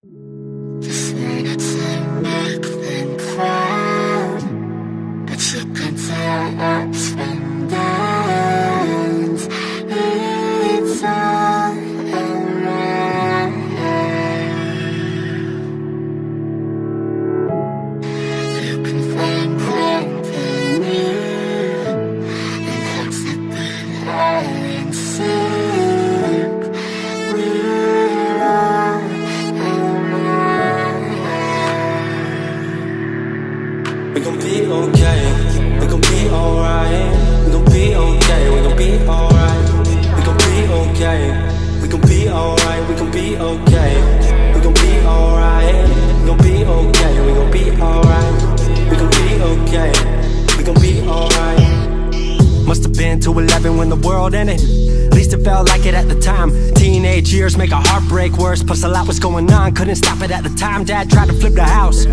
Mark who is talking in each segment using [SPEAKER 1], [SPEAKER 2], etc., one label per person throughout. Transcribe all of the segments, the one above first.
[SPEAKER 1] Just wanted to make them proud, but you can tell ups and downs. It's all around. You can find company and hearts that beat all in sync. We're all
[SPEAKER 2] we gon' be okay, we gon' be alright. We gon' be okay, we gon' be alright. We gon' be okay, we gon' be alright. We gon' be okay, we gon' be alright. We gon' be okay, we gon' be alright. We gon' be okay, we gon' be alright. Must have been 2:11 when the world ended. At least it felt like it at the time. Teenage years make a heartbreak worse. Plus a lot was going on, couldn't stop it at the time. Dad tried to flip the house.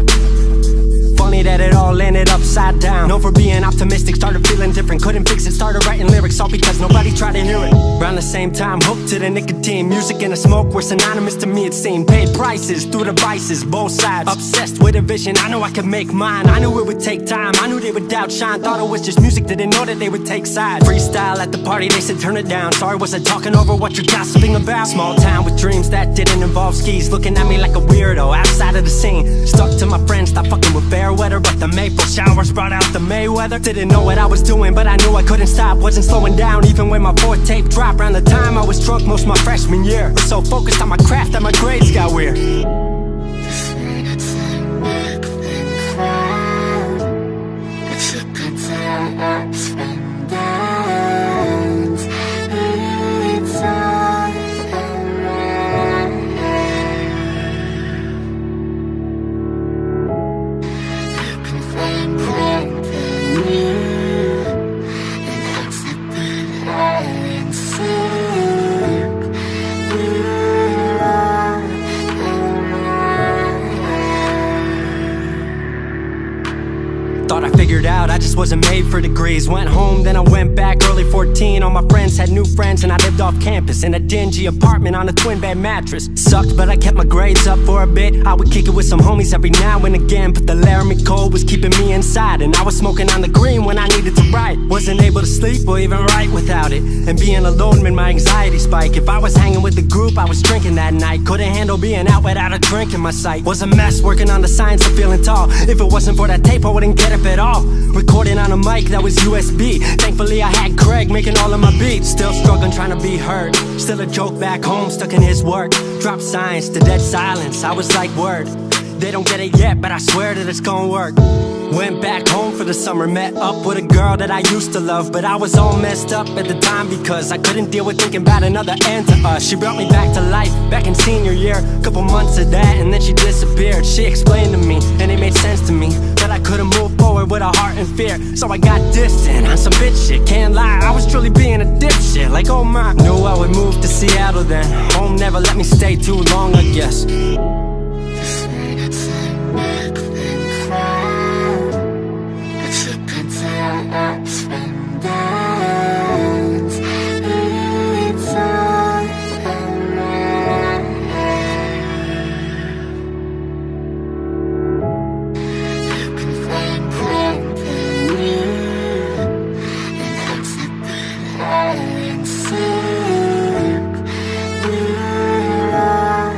[SPEAKER 2] Funny that it all ended upside down. Known for being optimistic, started feeling different. Couldn't fix it, started writing lyrics, all because nobody tried to hear it. Around the same time, hooked to the nicotine. Music and the smoke were synonymous to me, it seemed. Paid prices through the vices, both sides. Obsessed with a vision, I knew I could make mine. I knew it would take time, I knew they would outshine. Thought it was just music, didn't know that they would take sides. Freestyle at the party, they said turn it down. Sorry, was I talking over what you're gossiping about? Small town with dreams that didn't involve skis. Looking at me like a weirdo, outside of the scene. Stuck to my friends, stopped fucking with fair weather. But the Maple showers brought out the Mayweather. Didn't know what I was doing, but I knew I couldn't stop. Wasn't slowing down, even when my fourth tape dropped. Around the time I was drunk most of my freshman year. Was so focused on my craft that my grades got weird.
[SPEAKER 1] Just wanted to make them proud, but you can tell ups and downs. It's all around. You can find company and hearts that beat all in sync. We're all
[SPEAKER 2] Thought I figured out, I just wasn't made for degrees. Went home, then I went back, early 14. All my friends had new friends and I lived off campus in a dingy apartment on a twin bed mattress. Sucked, but I kept my grades up for a bit. I would kick it with some homies every now and again, but the Laramie cold was keeping me inside. And I was smoking on the green when I needed to write. Wasn't able to sleep or even write without it. And being alone made my anxiety spike. If I was hanging with the group, I was drinking that night. Couldn't handle being out without a drink in my sight. Was a mess working on the science of feeling tall. If it wasn't for that tape, I wouldn't get up at all. Recording on a mic that was USB. Thankfully I had Craig making all of my beats. Still struggling trying to be heard. Still a joke back home, stuck in his work. Dropped science to dead silence, I was like word. They don't get it yet, but I swear that it's gonna work. Went back home for the summer, met up with a girl that I used to love. But I was all messed up at the time because I couldn't deal with thinking about another end to us. She brought me back to life, back in senior year. Couple months of that and then she disappeared. She explained to me, and it made sense to me, that I couldn't move forward with a heart in fear. So I got distant on some bitch shit, can't lie, I was truly being a dipshit. Like oh my, knew I would move to Seattle then. Home never let me stay too long, I guess.
[SPEAKER 1] Just wanted to make them proud, but you can tell ups and downs. It's all around. You can find company and hearts that beat all in sync. We're all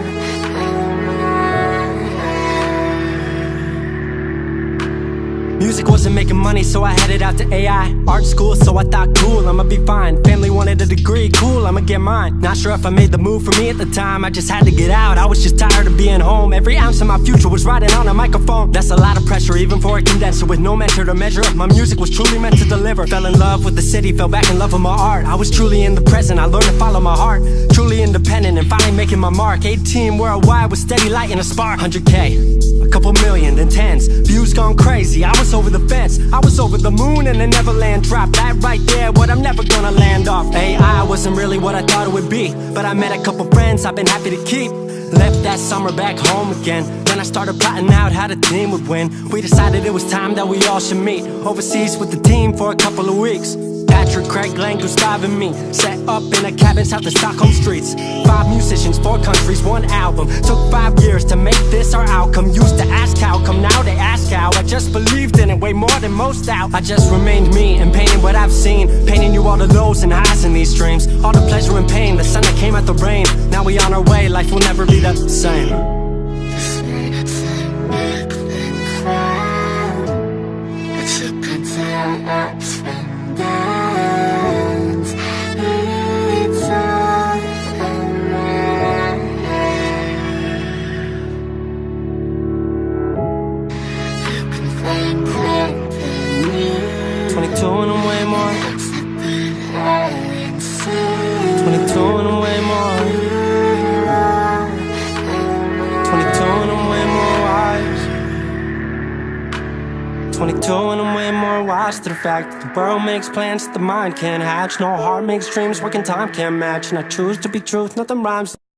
[SPEAKER 2] Music wasn't making money, so I headed out to AI art school, so I thought cool, I'ma be fine. Family wanted a degree, cool, I'ma get mine. Not sure if I made the move for me at the time, I just had to get out. I was just tired of being home. Every ounce of my future was riding on a microphone. That's a lot of pressure, even for a condenser with no measure to measure up. My music was truly meant to deliver. Fell in love with the city, fell back in love with my art. I was truly in the present, I learned to follow my heart. Truly independent and finally making my mark. 18 worldwide with steady light and a spark. 100K, a couple million, then tens. Views gone crazy, I was over the fence. I was over the moon and the Neverland drop. That right there, what I'm never gonna land off. AI wasn't really what I thought it would be, but I met a couple friends I've been happy to keep. Left that summer back home again. Then I started plotting out how the team would win. We decided it was time that we all should meet overseas with the team for a couple of weeks.
[SPEAKER 3] Patrick, Craig, Glenn, Gustav and me set up in a cabin south of Stockholm streets. 5 musicians, 4 countries, 1 album. Took 5 years to make this our outcome. Used to ask how come, now they ask how. I just believed in it way more than most out. I just remained me and painted what I've seen, painting you all the lows and highs in these dreams, all the pleasure and pain, the sun that came out the rain. Now we on our way, life will never be the same.
[SPEAKER 1] Ups and downs, it's all around. You can find hope in you.
[SPEAKER 3] 22 and I'm way more.
[SPEAKER 1] It's a bit high inside.
[SPEAKER 3] 22 and I'm way more. 22 and I'm way more wise. 22 and I'm way more wise to the fact that the world makes plans that the mind can't hatch. No heart makes dreams, working time can't match. And I choose to be truth, nothing rhymes.